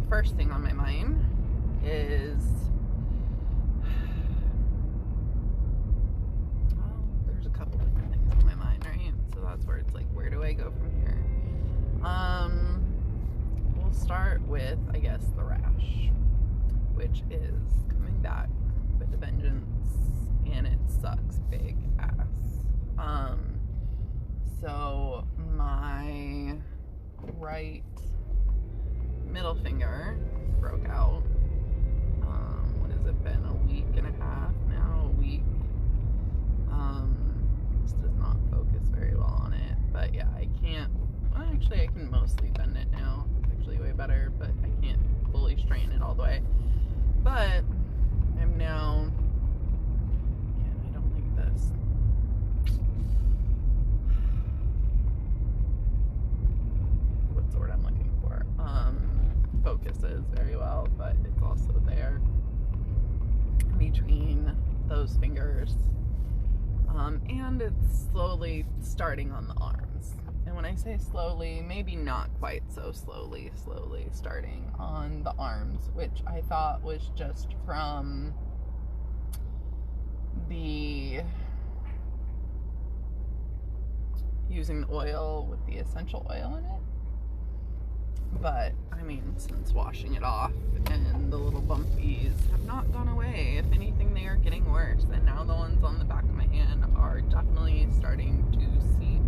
first thing on my mind is, well, there's a couple different things on my mind, right? So that's where it's like, where do I go from here? We'll start with, I guess, the rash, which is coming back with a vengeance, and it sucks big ass. So my right middle finger broke out. What has it been? A week and a half now? A week. This does not focus very well on it, but yeah, I can't. Well, actually, I can mostly bend it now. It's actually way better, but I can't fully straighten it all the way. But I'm now. Yeah, I don't think this. What's the word I'm looking for? Focuses very well, but it's also there between those fingers. And it's slowly starting on the arms. And when I say slowly, maybe not quite so slowly starting on the arms, which I thought was just from the using the oil with the essential oil in it. But, I mean, since washing it off and the little bumpies have not gone away. If anything, they are getting worse. And now the ones on the back of my hand are definitely starting to seep,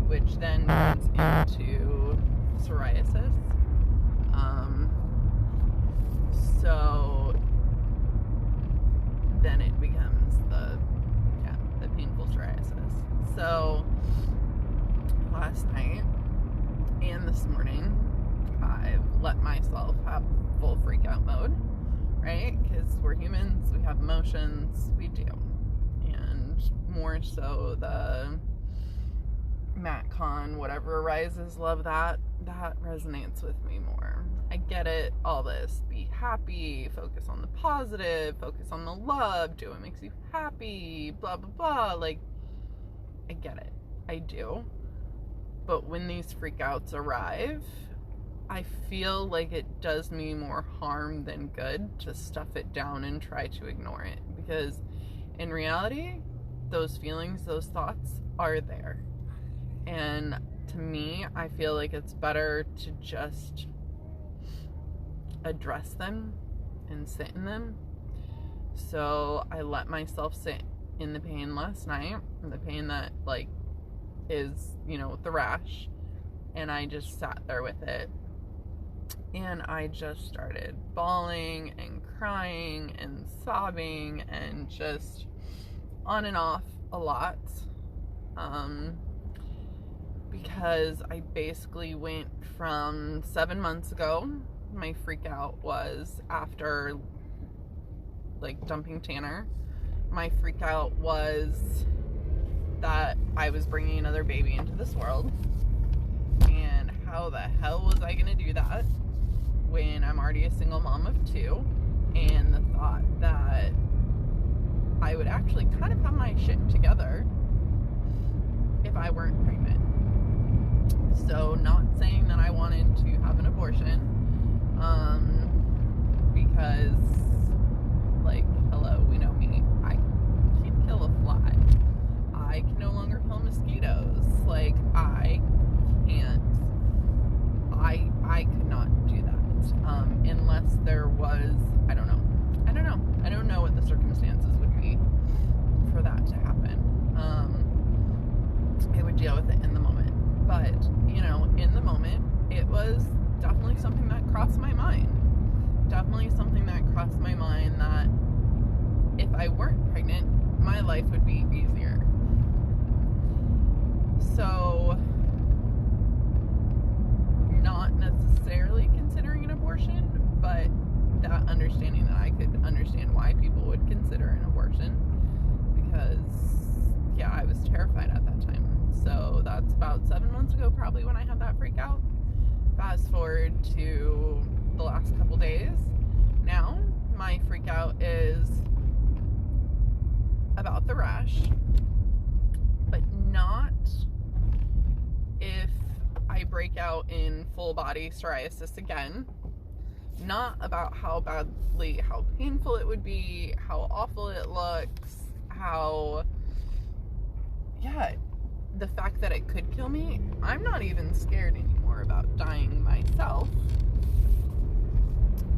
which then turns into psoriasis. So then it becomes the painful psoriasis. So last night and this morning, I've let myself have full freak out mode, right? Because we're humans, we have emotions, we do. And more so the MatCon, whatever arises, love that resonates with me more. I get it, all this, be happy, focus on the positive, focus on the love, do what makes you happy, blah, blah, blah. Like, I get it, I do. But when these freakouts arrive, I feel like it does me more harm than good to stuff it down and try to ignore it. Because in reality, those feelings, those thoughts are there. And to me, I feel like it's better to just address them and sit in them. So I let myself sit in the pain last night, the pain that like is, with the rash, and I just sat there with it, and I just started bawling and crying and sobbing and just on and off a lot, because I basically went from 7 months ago. My freak out was after like dumping Tanner. My freak out was that I was bringing another baby into this world, and how the hell was I gonna do that when I'm already a single mom of 2, and the thought that I would actually kind of have my shit together if I weren't pregnant. So not saying that I wanted to have an abortion, because like, hello, we know me, I can't kill a fly. I can no longer kill mosquitoes. Like, I can't. I could not do that. Unless there was, I don't know. I don't know what the circumstances would be for that to happen. I would deal with it in the moment. But, in the moment, it was definitely something that crossed my mind. Definitely something that crossed my mind that if I weren't pregnant, my life would be easier. So, not necessarily considering an abortion, but that understanding that I could understand why people would consider an abortion, because, yeah, I was terrified at that time. So that's about 7 months ago probably when I had that freak out. Fast forward to the last couple days. Now, my freak out is about the rash, but not if I break out in full body psoriasis again. Not about how painful it would be, how awful it looks, the fact that it could kill me. I'm not even scared anymore about dying myself.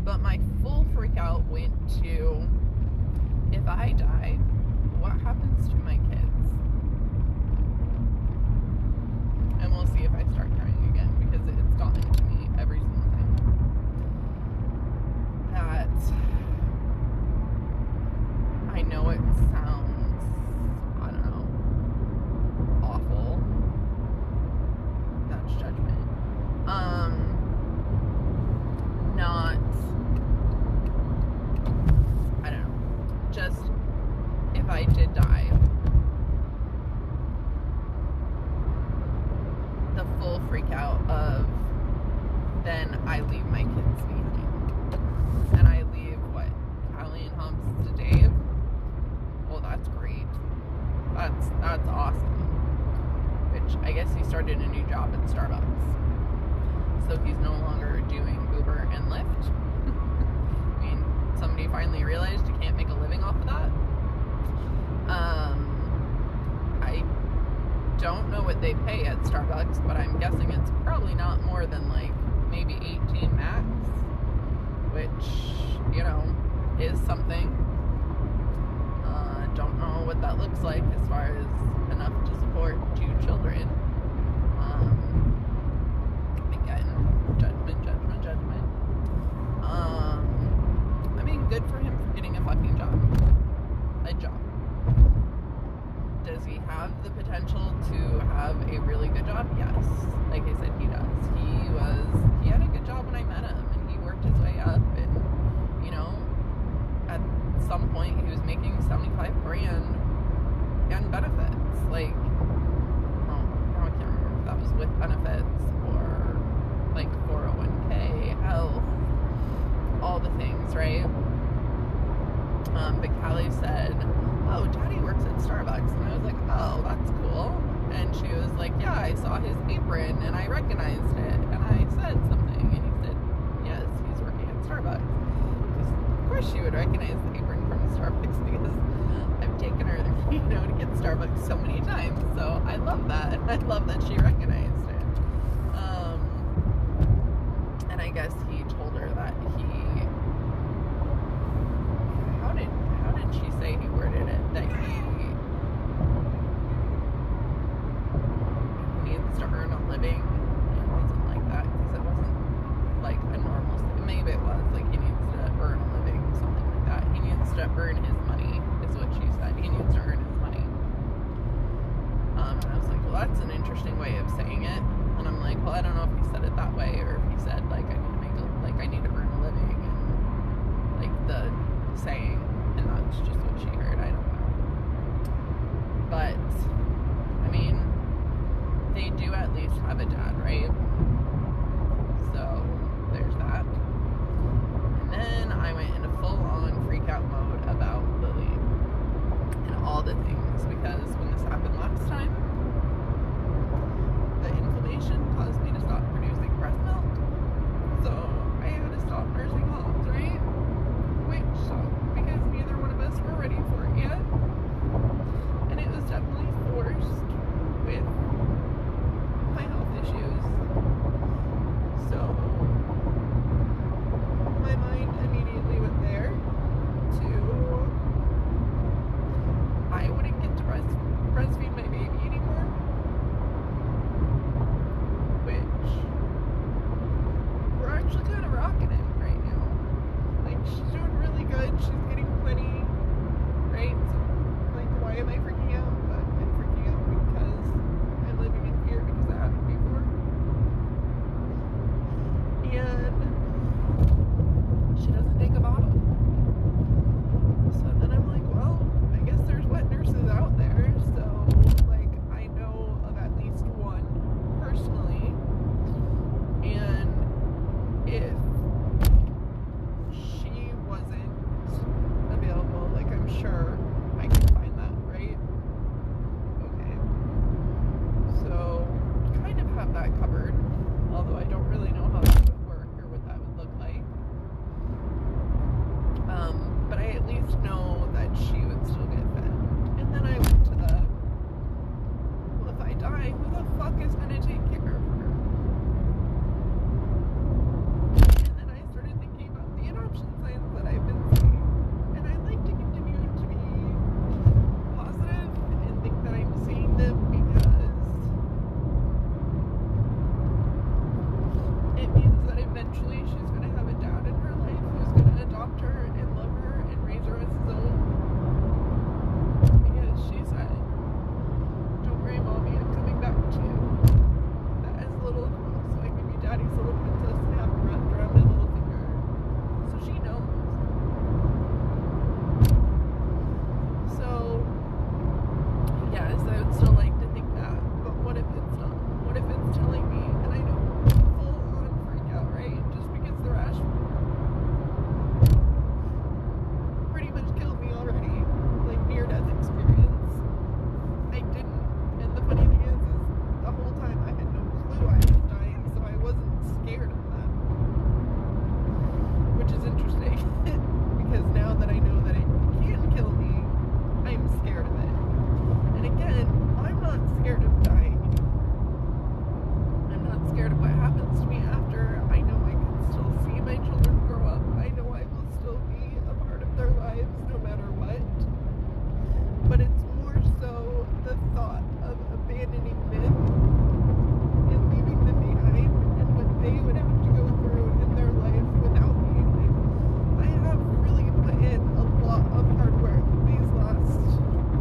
But my full freak out went to, if I die, what happens to my kids? And we'll see if I start crying again, because it's gotten to me every single time. That, I know it sounds, I don't know, awful. That's judgment. Not, I don't know, just, if I did die, the full freak out of, then I leave my kids behind. And I leave, Callie and Humps to Dave? Well, that's great. That's awesome. Which, I guess he started a new job at Starbucks. So he's no longer doing Uber and Lyft. I mean, somebody finally realized you can't make a living off of that. I don't know what they pay at Starbucks, but I'm guessing it's probably not more than maybe 18 max, which, is something. Don't know what that looks like as far as enough to support 2 children. Again, judgment. I mean, good for him for getting a fucking job. A job. Does he have the potential to have a really good job? Yes. Like I said, he does. He had a good job when I met him, and he worked his way up, and, at some point he was making $75,000 and benefits. Now I can't remember if that was with benefits or 401k, health, all the things, right? But Callie said, "Oh, Daddy works at Starbucks," and I was like, "Oh, that's cool." And she was like, "Yeah, I saw his apron and I recognized it," and I said something, and he said, "Yes, he's working at Starbucks." Because of course she would recognize the apron from Starbucks, because I've taken her, to get Starbucks so many times. So I love that. I love that she recognized it. And I guess he told her that how did she say he worded it? That he needs to earn a living. It wasn't like that, because it wasn't a normal, maybe it was, he needs to earn a living, something like that. He needs to earn his money, is what she said. He needs to earn his money. And I was like, well, that's an interesting way of saying it. daddy's little princess and have it wrapped around my little finger. So she knows. So, yes, I would still like to think that, but what if it's not? What if it's telling me, and I know, full on freak out, right? Just because the rash pretty much killed me already, like near death experience. I didn't, and the funny thing is the whole time I had no clue I was dying, so I wasn't scared of that, which is interesting, because now that I know that it can kill me, I'm scared of it. And again, I'm not scared of dying. I'm not scared of what happens to me after. I know I can still see my children grow up. I know I will still be a part of their lives no matter what. But it's more so the thought of abandoning them and leaving them behind and what they would have to go through in their life without me. I have really put in a lot of hard work these last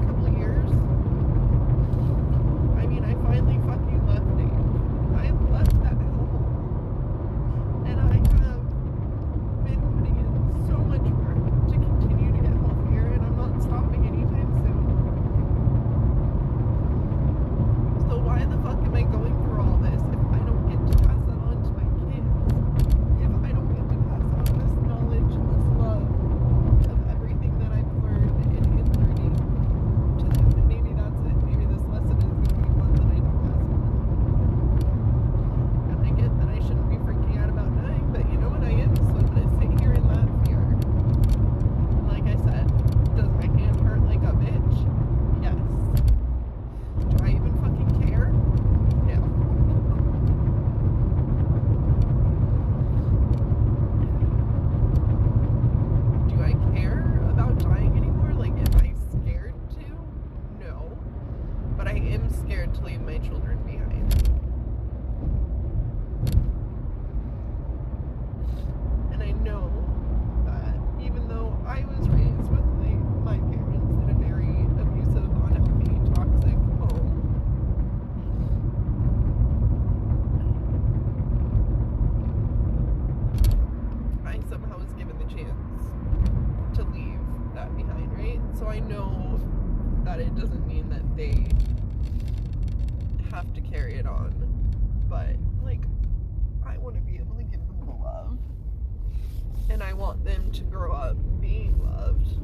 couple of years. I mean, I finally fucking left Dave. I left that hellhole. And I have been putting in so much work to continue to get healthier, and I'm not stopping anytime soon. So why the fuck am I going through all this if I don't get to pass that on to my kids? If I don't get to pass on this knowledge and this love of everything that I've learned and in learning to them? And maybe that's it. Maybe this lesson is going to be one that I don't pass on. And I get that I shouldn't be freaking out about dying, but you know what, I am, so I'm going to sit here in that fear. And like I said, does my hand hurt like a bitch? Yes. Do I even fucking care? No. Do I care about dying anymore? Like, am I scared to? No. But I am scared to leave my children behind. And I know that even though I was raised with my parents in a very abusive, unhealthy, toxic home, I somehow was given the chance to leave that behind, right? So I know that it doesn't mean that they have to carry it on, but like, I want to be able to give them the love, and I want them to grow up being loved.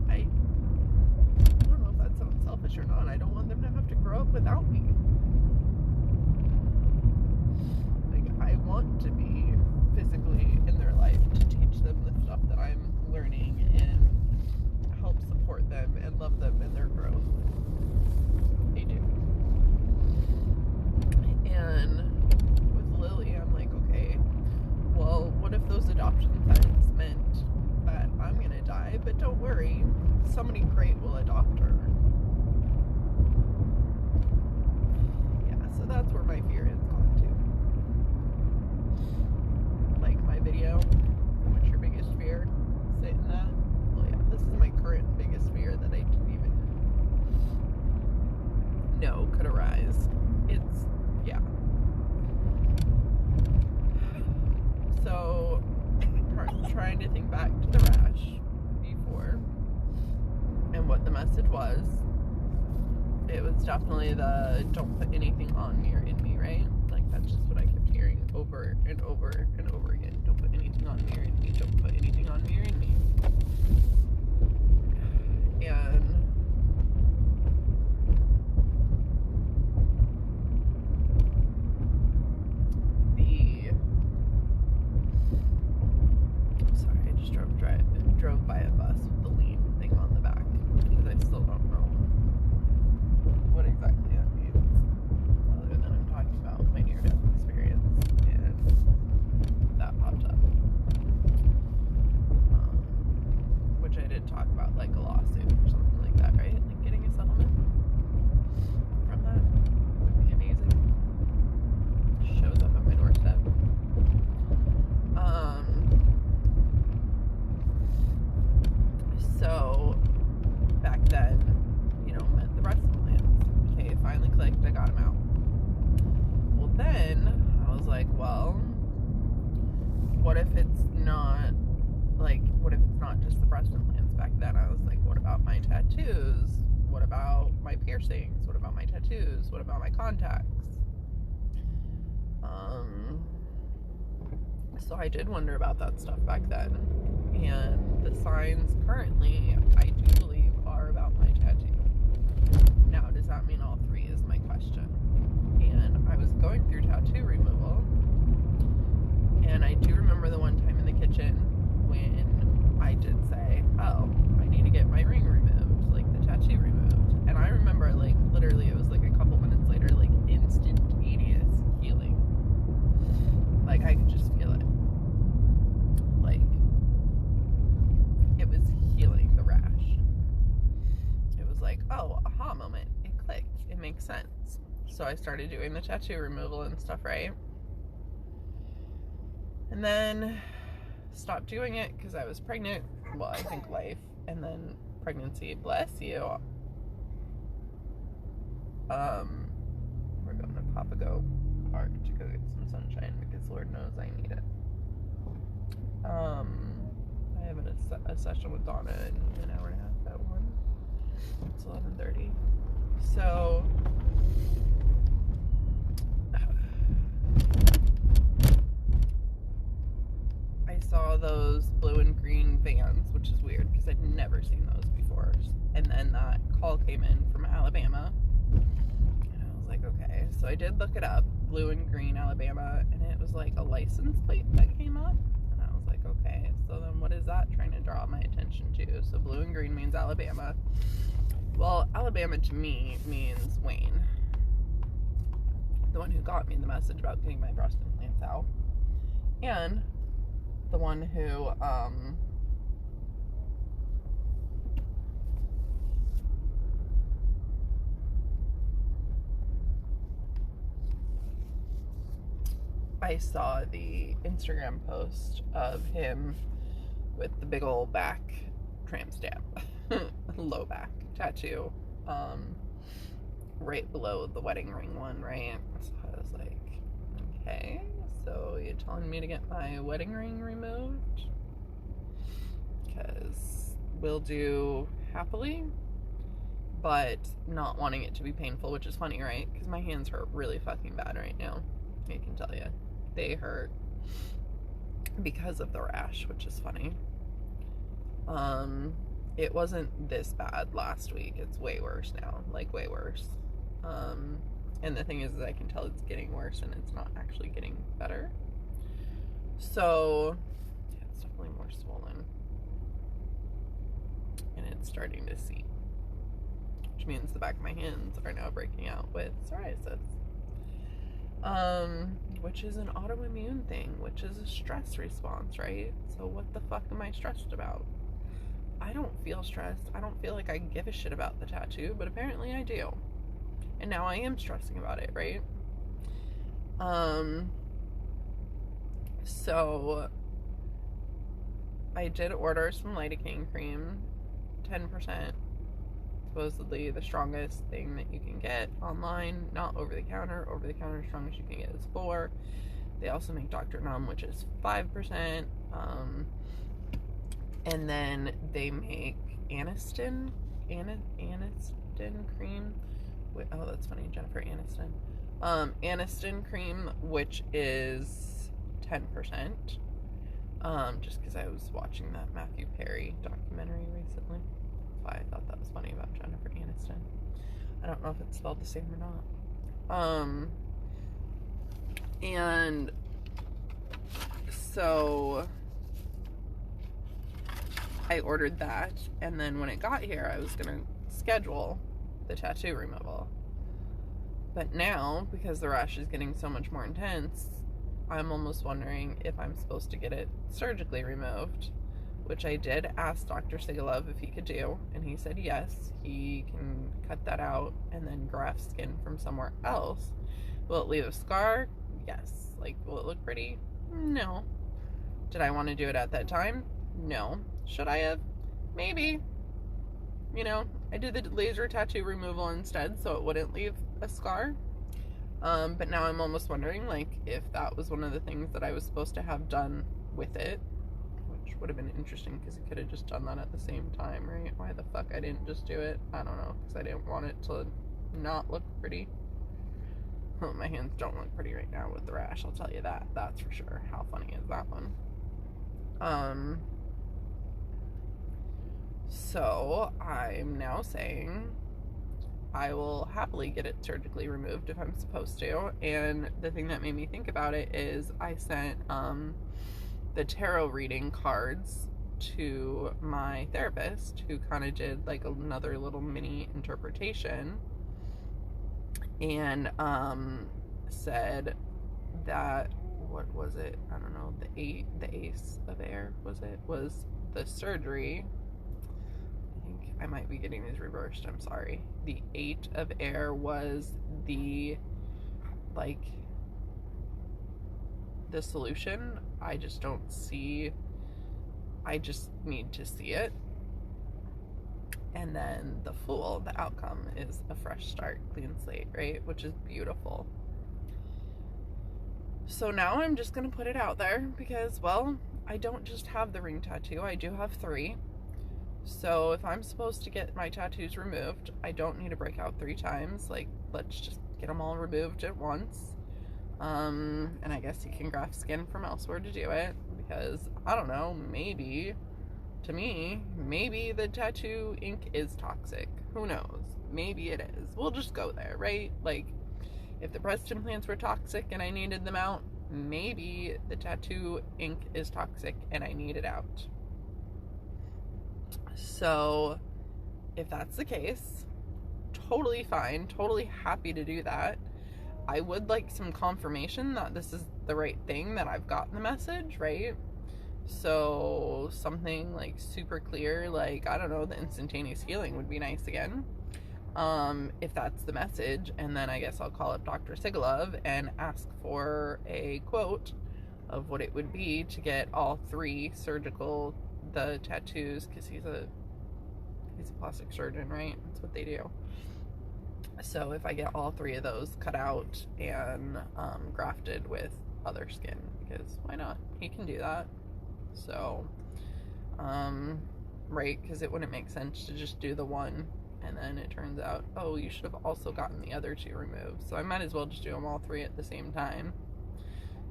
I don't know if that sounds selfish or not. I don't want them to have to grow up without me. Like, I want to be physically in their life to teach them the stuff that I'm learning and help support them and love them in their growth. They do. And with Lily, I'm like, okay, well, what if those adoption signs meant that I'm gonna die? But don't worry, somebody great will adopt her. Yeah, so that's where my fear has gone to. Like my video, what's your biggest fear? Sit in that. Well, yeah, this is my current biggest fear that I didn't even know could arise. It's, yeah. So, trying to think back to the rash before and what the message was, it was definitely the don't put anything on me or in me, right? Like, that's just what I kept hearing over and over and over again. Don't put anything on me or in me. Don't put anything on me or in me. And drove by a bus with the lean thing on the back, because I still don't know what exactly that means, other than I'm talking about my near-death experience, and that popped up, which I did talk about, like a lawsuit or something like piercings? What about my tattoos? What about my contacts? So I did wonder about that stuff back then. And the signs currently, I do believe, are about my tattoo. Now, does that mean all three is my question? And I was going through tattoo removal, and I do remember the one time in the kitchen when I did say, oh, I need to get my ring removed, like the tattoo removed. And I remember, like, literally it was like a couple minutes later, like instantaneous healing. Like, I could just feel it. Like, it was healing the rash. It was like, oh, aha moment. It clicked. It makes sense. So I started doing the tattoo removal and stuff, right? And then stopped doing it because I was pregnant. Well, I think life. And then pregnancy, bless you. We're going to Papago Park to go get some sunshine because Lord knows I need it. I have a session with Donna in an hour and a half at 1. It's 11:30. So I saw those blue and green vans, which is weird because I'd never seen those before. And then that call came in from Alabama. And I was like, okay. So I did look it up, blue and green Alabama, and it was like a license plate that came up. And I was like, okay, so then what is that trying to draw my attention to? So blue and green means Alabama. Well, Alabama to me means Wayne, the one who got me the message about getting my breast implants out, and the one who I saw the Instagram post of him with the big old back tramp stamp, low back tattoo, right below the wedding ring one, right? So I was like, okay, so you're telling me to get my wedding ring removed? Because we'll do happily, but not wanting it to be painful, which is funny, right? Because my hands hurt really fucking bad right now. I can tell you. They hurt because of the rash, which is funny. It wasn't this bad last week. It's way worse now. Like, way worse. And the thing is I can tell it's getting worse and it's not actually getting better. So, yeah, it's definitely more swollen. And it's starting to seep. Which means the back of my hands are now breaking out with psoriasis. Which is an autoimmune thing, which is a stress response, right? So what the fuck am I stressed about? I don't feel stressed. I don't feel like I give a shit about the tattoo, but apparently I do. And now I am stressing about it, right? So I did order some lidocaine cream, 10%, supposedly the strongest thing that you can get online, not over the counter. Over the counter, strongest you can get is 4. They also make Dr. Numb, which is 5%. And then they make Aniston cream. Oh, that's funny, Jennifer Aniston. Aniston cream, which is 10%. Just because I was watching that Matthew Perry documentary recently. That's why I thought that was funny about Jennifer Aniston. I don't know if it's spelled the same or not. And so I ordered that, and then when it got here, I was gonna schedule the tattoo removal. But now, because the rash is getting so much more intense, I'm almost wondering if I'm supposed to get it surgically removed, which I did ask Dr. Sigalov if he could do, and he said yes, he can cut that out and then graft skin from somewhere else. Will it leave a scar? Yes. Like, will it look pretty? No. Did I want to do it at that time? No. Should I have? Maybe. You know, I did the laser tattoo removal instead so it wouldn't leave a scar. But now I'm almost wondering, like, if that was one of the things that I was supposed to have done with it, which would have been interesting because I could have just done that at the same time, right? Why the fuck I didn't just do it? I don't know, because I didn't want it to not look pretty. Oh, my hands don't look pretty right now with the rash, I'll tell you that. That's for sure. How funny is that one? So I'm now saying I will happily get it surgically removed if I'm supposed to. And the thing that made me think about it is I sent the tarot reading cards to my therapist, who kind of did like another little mini interpretation, and said that, what was it? I don't know, the ace of air was the surgery. I think I might be getting these reversed, I'm sorry. The 8 of air was the solution. I just don't see, I just need to see it. And then the Fool, the outcome, is a fresh start, clean slate, right? Which is beautiful. So now I'm just going to put it out there because, well, I don't just have the ring tattoo. I do have 3. So if I'm supposed to get my tattoos removed, I don't need to break out 3 times. Like, let's just get them all removed at once. And I guess you can graft skin from elsewhere to do it, because, I don't know, maybe, to me, maybe the tattoo ink is toxic. Who knows? Maybe it is. We'll just go there, right? Like, if the breast implants were toxic and I needed them out, maybe the tattoo ink is toxic and I need it out. So, if that's the case, totally fine, totally happy to do that. I would like some confirmation that this is the right thing, that I've gotten the message, right? So something like super clear, like, I don't know, the instantaneous healing would be nice again. If that's the message, and then I guess I'll call up Dr. Sigalov and ask for a quote of what it would be to get all 3 surgical, the tattoos, because he's a plastic surgeon, right? That's what they do. So if I get all 3 of those cut out and grafted with other skin, because why not? He can do that. So, right, because it wouldn't make sense to just do the one, and then it turns out, oh, you should have also gotten the other 2 removed. So I might as well just do them all 3 at the same time.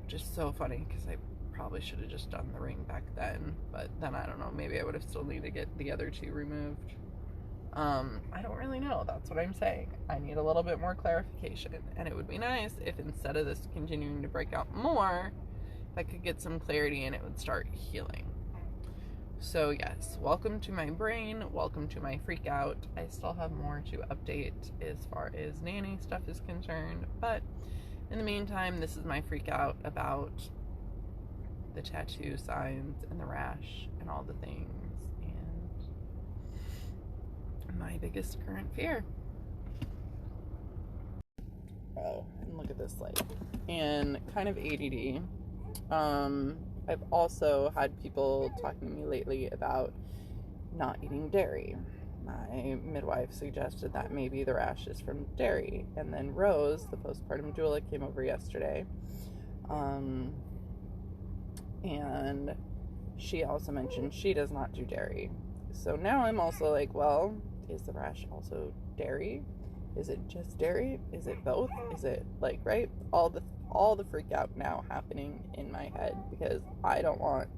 Which is so funny, because I probably should have just done the ring back then. But then, I don't know, maybe I would have still needed to get the other 2 removed. I don't really know. That's what I'm saying. I need a little bit more clarification. And it would be nice if, instead of this continuing to break out more, if I could get some clarity and it would start healing. So yes, welcome to my brain. Welcome to my freak out. I still have more to update as far as nanny stuff is concerned. But in the meantime, this is my freak out about the tattoo signs and the rash and all the things. My biggest current fear. Oh, and look at this light. And kind of ADD. I've also had people talking to me lately about not eating dairy. My midwife suggested that maybe the rash is from dairy. And then Rose, the postpartum doula, came over yesterday. And she also mentioned she does not do dairy. So now I'm also like, well, is the rash also dairy? Is it just dairy? Is it both? Is it like, right? All the freak out now happening in my head, because I don't want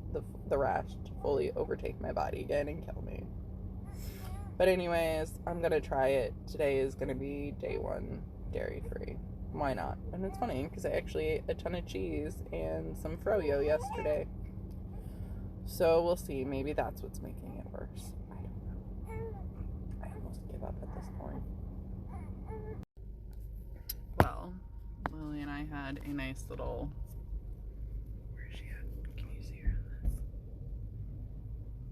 the rash to fully overtake my body again and kill me. But anyways, I'm gonna try it. Today is gonna be day 1 dairy free. Why not? And it's funny because I actually ate a ton of cheese and some froyo yesterday. So we'll see. Maybe that's what's making it worse. Up at this point. Well, Lily and I had a nice little, where's she at? Can you see her on this?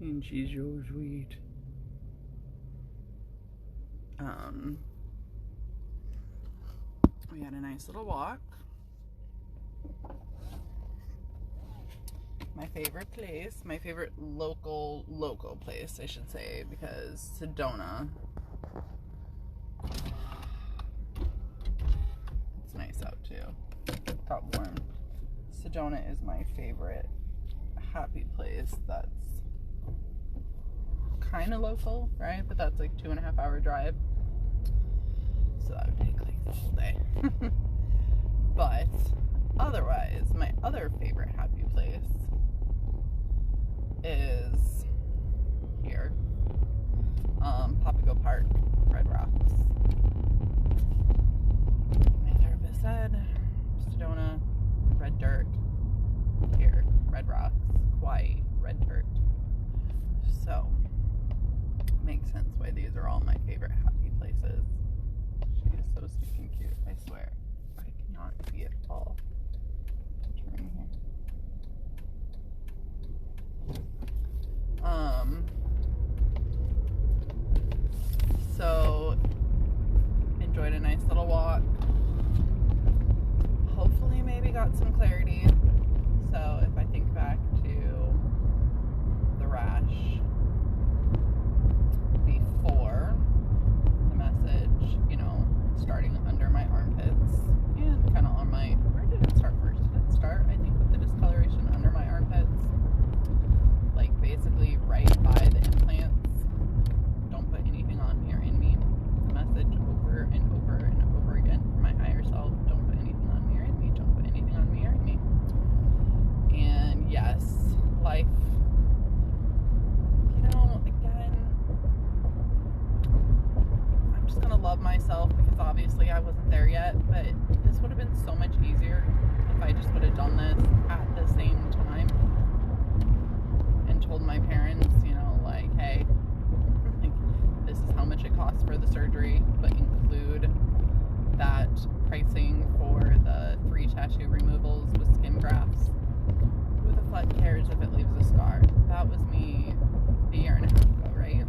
And she's so sweet. We had a nice little walk. My favorite place, my favorite local place, I should say, because Sedona, it's nice out too. Got warm. Sedona is my favorite happy place that's kind of local, right? But that's like 2.5 hour drive. So that the whole day. But otherwise, my other favorite happy place is here. Papago Park, Red Rocks. My therapist said, Sedona, red dirt. Here, Red Rocks, Kauai, red dirt. So, makes sense why these are all my favorite happy places. She is so stinking cute, I swear. I cannot see it all. Turn here. So enjoyed a nice little walk. Hopefully maybe got some clarity. So if I think back to the rash before the message, you know, starting under my armpits and kind of on my, where did it start first? Did it start, I think, with the discoloration under my armpits? Like basically right by the implants. Don't put anything on me or in me. The message over and over and over again for my higher self. Don't put anything on me or in me. Don't put anything on me or in me. And yes, life, you know, again, I'm just gonna love myself because obviously I wasn't there yet, but this would have been so much easier if I just would have done this at the same time and told my parents, you know, like, hey, like, this is how much it costs for the surgery, but include that pricing for the 3 tattoo removals with skin grafts. Who the fuck cares if it leaves a scar? That was me a year and a half ago, right?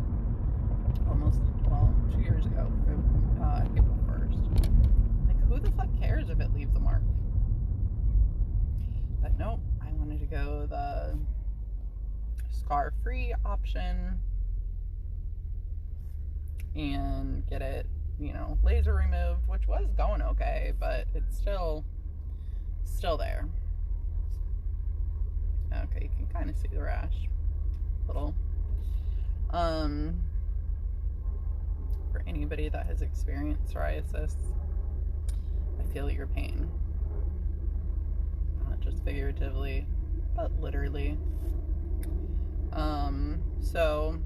Almost, well, 2 years ago, April 1st. Like, who the fuck cares if it leaves a mark? But nope, I wanted to go the scar-free option and get it, you know, laser removed, which was going okay, but it's still there. Okay, you can kind of see the rash. Little. For anybody that has experienced psoriasis, I feel your pain. Not just figuratively, but literally. So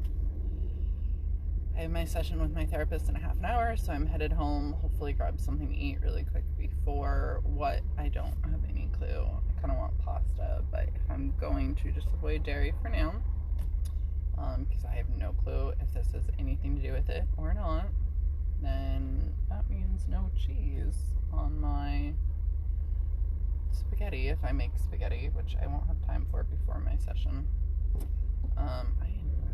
I have my session with my therapist in a half an hour, so I'm headed home, hopefully grab something to eat really quick before what, I don't have any clue. I kind of want pasta, but I'm going to just avoid dairy for now, because I have no clue if this has anything to do with it or not. Then that means no cheese on my spaghetti if I make spaghetti, which I won't have time for before my session. I am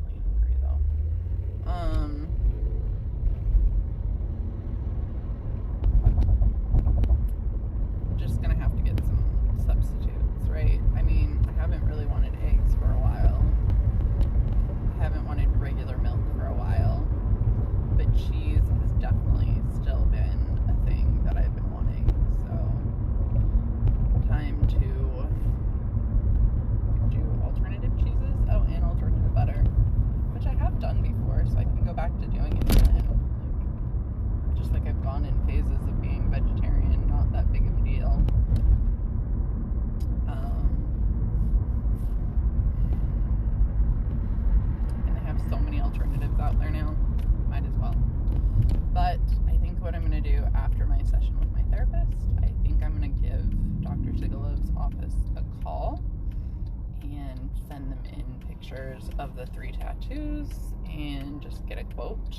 really hungry though. I'm just gonna have to get some substitutes, right? I mean, I haven't really wanted eggs for a while. I haven't wanted regular milk for a while. But cheese has definitely still been a thing that I've been wanting. So, time to do alternative cheeses. Oh, and alternative butter, which I have done before, so I can go back to doing it again. Just like I've gone in phases of being vegetarian, not that big of a deal. And they have so many alternatives out there now, might as well. But I think what I'm going to do after my session with my therapist, I think I'm going to give Dr. Sigalov's office a call and send them in pictures of the 3 tattoos and just get a quote,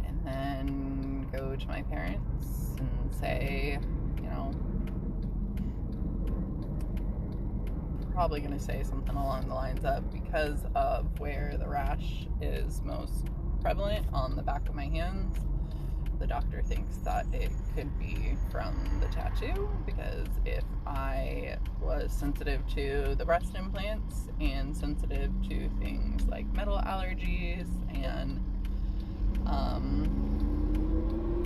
and then go to my parents and say, you know, probably going to say something along the lines of, because of where the rash is most prevalent on the back of my hands, the doctor thinks that it could be from the tattoo, because if I was sensitive to the breast implants and sensitive to things like metal allergies and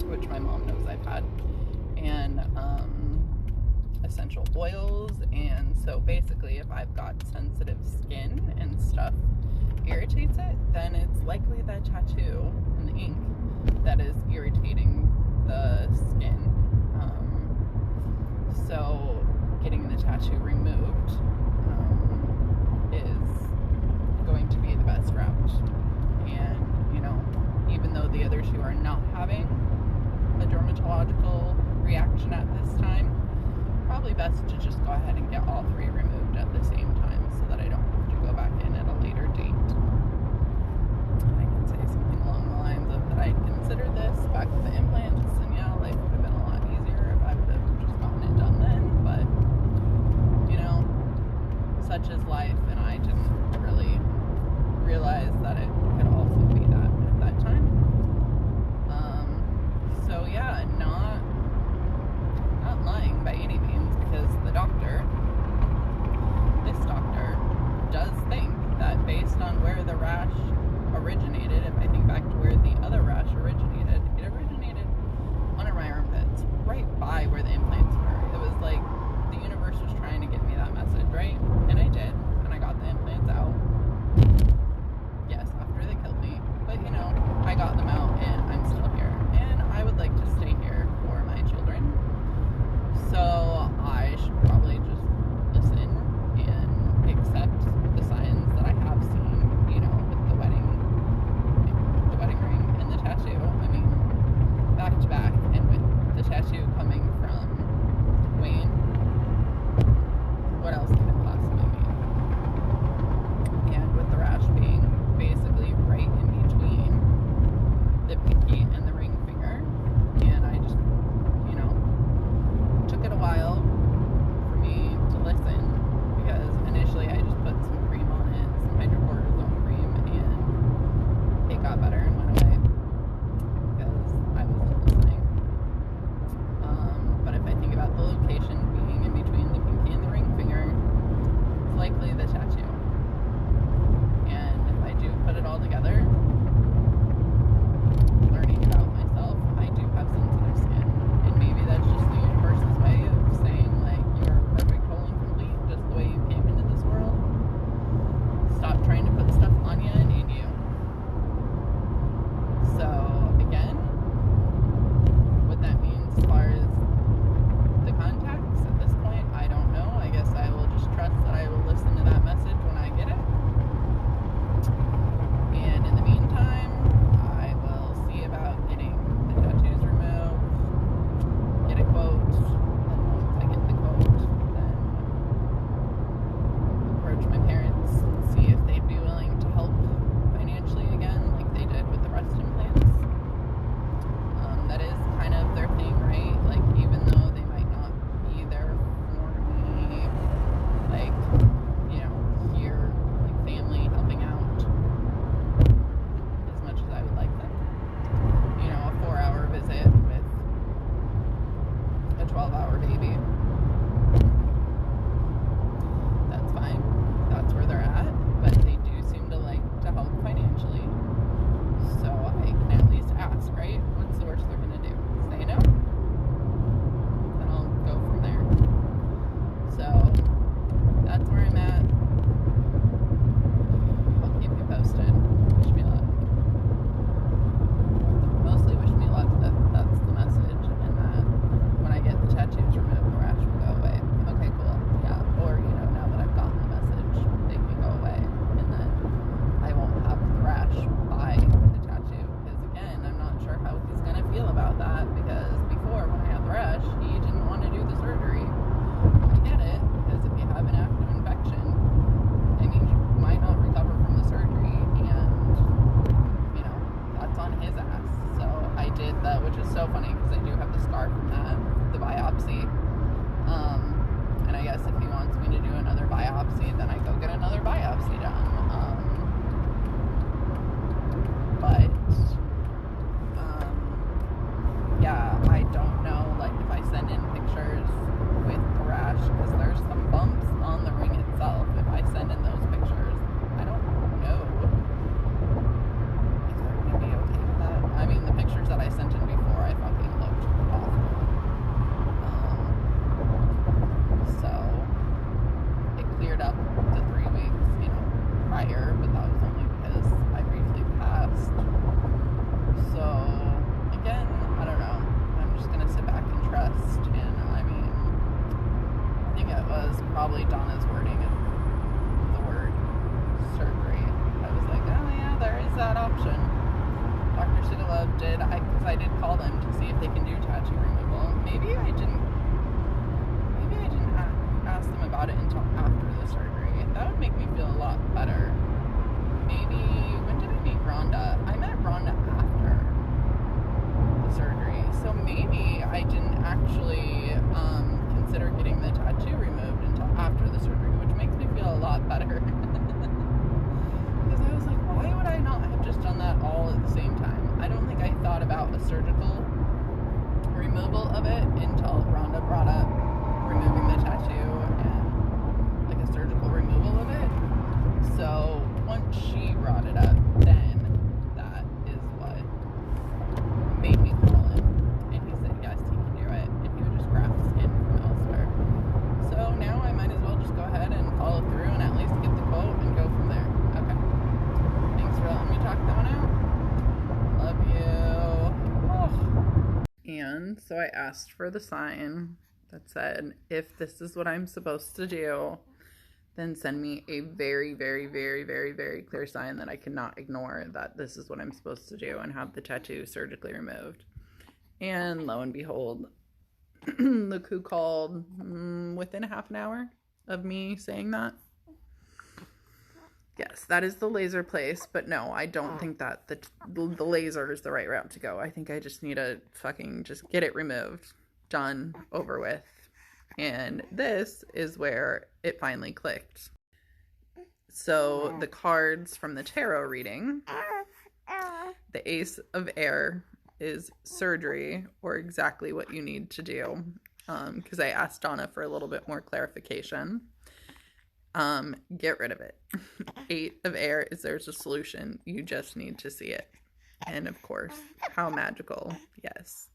which my mom knows I've had, and essential oils, and so basically if I've got sensitive skin and stuff irritates it, then it's likely that tattoo and the ink that is irritating the skin with the implants, and yeah, life would have been a lot easier if I would have just gotten it done then, but, you know, such is life, and I didn't really realize that it could also be that at that time. So yeah, not lying by any means, because this doctor does think that based on where the rash originated, if I think back to where the other rash originated, it originated under my armpits, right by where the implants were. It was like the universe was trying to give me that message, right? And I did, and I got the implants out. Yes, after they killed me, but you know, I got them out, and I'm still here, and I would like to stay here for my children. So I should probably just listen and accept the signs that I have seen, you know, with the wedding ring and the tattoo. I mean, back to back, and with the tattoo coming from Wayne, what else could it possibly mean? And with the rash being basically right in between the pinky and the ring finger, and I just, you know, took it a while for me to listen, because initially I just put some cream on it, some hydrocortisone cream, and it got better and went away because I wasn't listening. But if I think about the location being in between the pinky and the ring finger, it's likely the tattoo. And if I do put it all together, learning about myself, I do have sensitive skin, and maybe that's just the universe's way of saying, like, you're perfect, whole, and complete, just the way you came into this world. Stop trying to put stuff on you and in you. So, again, what that means as far as the contacts at this point, I don't know. I guess I will just trust that I will listen to that message when I get it. And in the meantime, I will see about getting the tattoos removed, get a quote, and once I get the quote, then approach my parents and see if they'd be willing to help financially again, like they did with the breast implants. That is kind of their thing, right? Like, even though they might not be there for me, like, you know, here, like family helping out as much as I would like them. You know, a 4-hour visit with a 12-hour baby. That's fine. That's where they're at. But they do seem to like to help financially. So I can at least ask, right? What's the worst they're going to do? Say no? Then I'll go from there. So that's where I'm at. I'll keep you posted. Wish me luck. Mostly wish me luck that that's the message, and that when I get the tattoos removed, the rash will go away. Okay, cool. Yeah. Or, you know, now that I've gotten the message, they can go away, and then I won't have the rash by the tattoo. Because again, I'm not sure how he's gonna feel about that, because before, when I had the rash, he didn't want to do the surgery. I get it, because if you have an active infection, I mean, you might not recover from the surgery, and, you know, that's on his ass. So I did that, which is so funny, because I do have the scar from that, the biopsy. And I guess if he wants me to do another biopsy, then I go get another biopsy done. Yeah, I don't know, like, if I send in pictures with the rash, because there's some bumps on the ring itself. If I send in those pictures, I don't know if they're going to be okay with that. I mean, the pictures that I sent in before, I fucking looked awful. So it cleared up the 3 weeks, you know, prior, but that was only because I briefly passed I didn't actually consider getting the tattoo removed until after the surgery, which makes me feel a lot better. Because I was like, why would I not have just done that all at the same time? I don't think I thought about a surgical removal of it until Rhonda brought up removing the tattoo and like a surgical removal of it. So once she brought it up, then that is what made me call him. And he said yes, he can do it, and he would just graft skin from elsewhere. So now I might as well just go ahead and follow through and at least get the quote and go from there. Okay. Thanks for letting me talk that one out. Love you. Oh. And so I asked for the sign that said, if this is what I'm supposed to do, then send me a very, very, very, very, very clear sign that I cannot ignore that this is what I'm supposed to do and have the tattoo surgically removed. And lo and behold, look who called within a half an hour of me saying that. Yes, that is the laser place, but no, I don't think that the laser is the right route to go. I think I just need to fucking just get it removed, done, over with. And this is where it finally clicked. So the cards from the tarot reading, the Ace of Air is surgery, or exactly what you need to do. Because I asked Donna for a little bit more clarification. Get rid of it. 8 of Air is there's a solution. You just need to see it. And of course, how magical. Yes,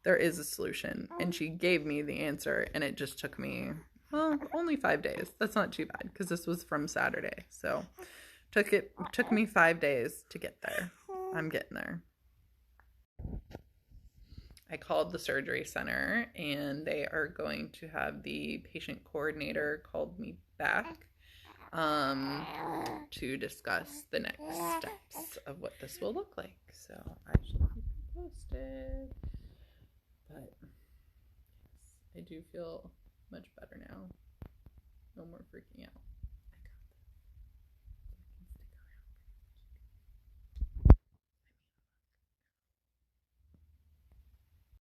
there is a solution. And she gave me the answer, and it just took me, well, only 5 days. That's not too bad, because this was from Saturday. So took me 5 days to get there. I'm getting there. I called the surgery center, and they are going to have the patient coordinator called me back to discuss the next steps of what this will look like. So I shall keep you posted. But yes, I do feel much better now. No more freaking out.